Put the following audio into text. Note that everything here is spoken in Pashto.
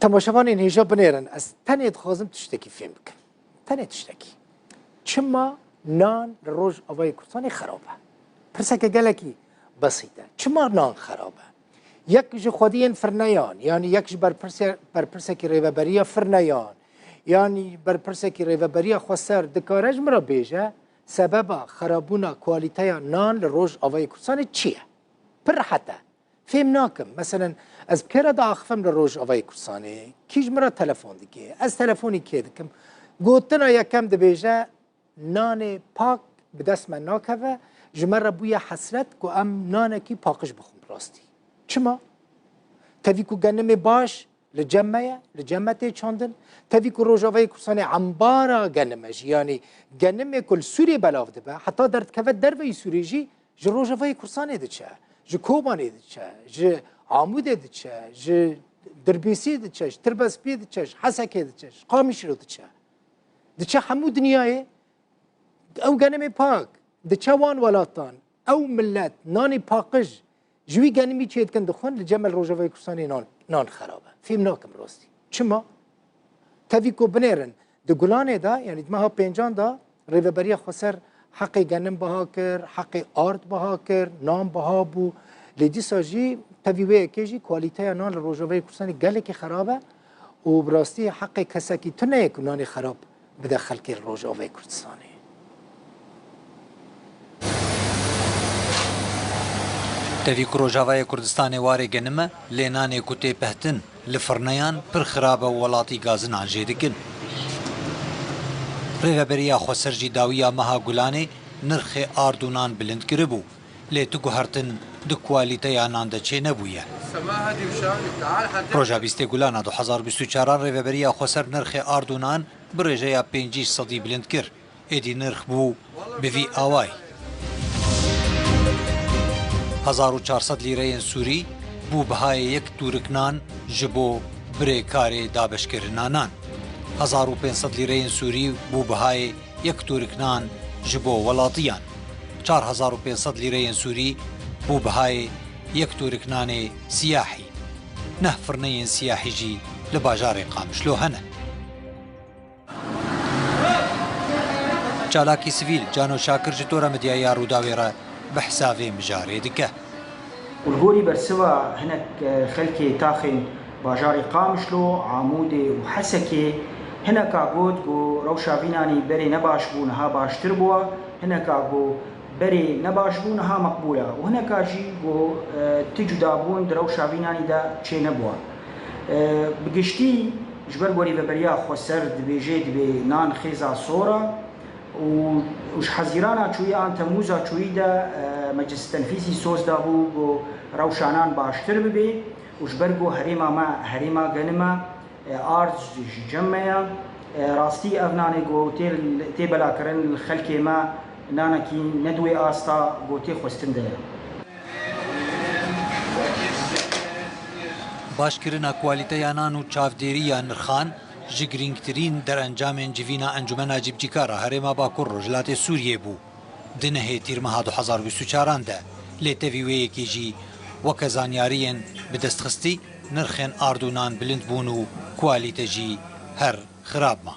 تماشاوان این هیجا بنیرن از تنید خازم تشتکی فیلم بکن تنید تشتکی چما نان روز آوای کردستان خرابه پرسه که گلکی بسیطه چما نان خرابه یک خودی فرنیان یعنی یک بر که ریوبری فرنیان یعنی بر که ریوبری خسر دکارج مرا بیجه سبب خرابونا کوالیته نان روز آوای کردستان چیه پر حتی فهم ناکم مثلا از بکره دا آخفم لروج آوای کردستانê کیج مرا تلفون دیگه از تلفونی که دکم گوتنا یکم دبیجه نان پاک به دست من ناکوه جمره بوی حسرت که ام نانکی پاکش بخون راستی چما؟ تاوی که گنم باش لجمعه چاندن تاوی که روج آوای کردستانê عمبارا گنمش یعنی گنم کل سوری بلاو دبه حتی در تکوه دروی سوری جی روج آوای کردستانê دچه ji Kobanê diçe, ji Amûdê diçe, ji Dirbêsî diçe, ji Tirbespê diçe, ji Hesekê diçe, ji Qamişlo diçe. Diçe hemû dinyayê ew genimê pak, diçe wan welatan, ew millet nanê paqij ji wî genimî çê dikin dixwin li cem Rojavayê Kurdistanê nan xerab e. Fêm nakim rastî. Çima? Tevî ku binêrin di Gulanê da yani di meha pêncan da rêveberiya Xweser حقی گنم بها کر، حقی آرد بها کر، نام بها بو. لیدی ساجی تبیوه کیجی کوالیته نان روزاوی کردستانی گله که خرابه و براستی حقی کسکی تو نه که نان خراب بده خلک روزاوی کردستانی. تبی که روزاوی کردستانی واره گنمه لینانی کتی پهتن لفرنیان پر خرابه ولاتی گازن آنجه کن. ریوبریا خسرجی داویا مها گولانی نرخ آردونان بلند کربو لیتو گوهرتن دو کوالیته آنان دچه نبویه. پروژه بیست گولانا 2024 ریوبریا خسر نرخ آردونان برژه 500 بلند کر ایدی نرخ بو بوی آوای 1400 لیره سوری بو بهای یک تورکنان جبو بره کار دابشکرنانان 1500 لیره سوری بو بهای یک تورکنان جبو ولاتیان 4500 لیره سوری بو بهای یک تورکنان سیاحی نه فرنه سیاحی جی لباجار قامشلو هنه چالاکی سویل جانو شاکر جتورا مدیا یارو داویرا بحسابه مجاری دکه والغوري برسوا هناك خلكي تاخن باجاري قامشلو عمودي وحسكي هناك عقود جو روشا فيناني بري نباش بونها باشتر بوا هناك عقو بري نباش بونها مقبولة وهناك جي جو تجو دابون دروشا فيناني دا تشي نبوا بقشتي جبر غوري ببريا خسر دبيجي دبي نان خيزا صورة وش حزيرانا شوي عن تموزا شوي دا مجلس التنفيذي سوز دابو جو روشانان باشتر ببي وجبرجو هريما ما هريما جنما أرز جمعة راستي أفناني جو تبلا كرن الخلك ما نانا كي ندوي آستا جو تخوستنده باشکرنا کوالیته آنان و چافدیری نرخان جگرینگترین در انجام جوینا انجمن عجیب جیکارا هرما باکور رجلات سوریه بو دنه تیر مها 2024 ده لتویوی کی جی وکزانیارین بدستخستی نرخن آردونان بلند بونو کوالیته جی هر خراب ما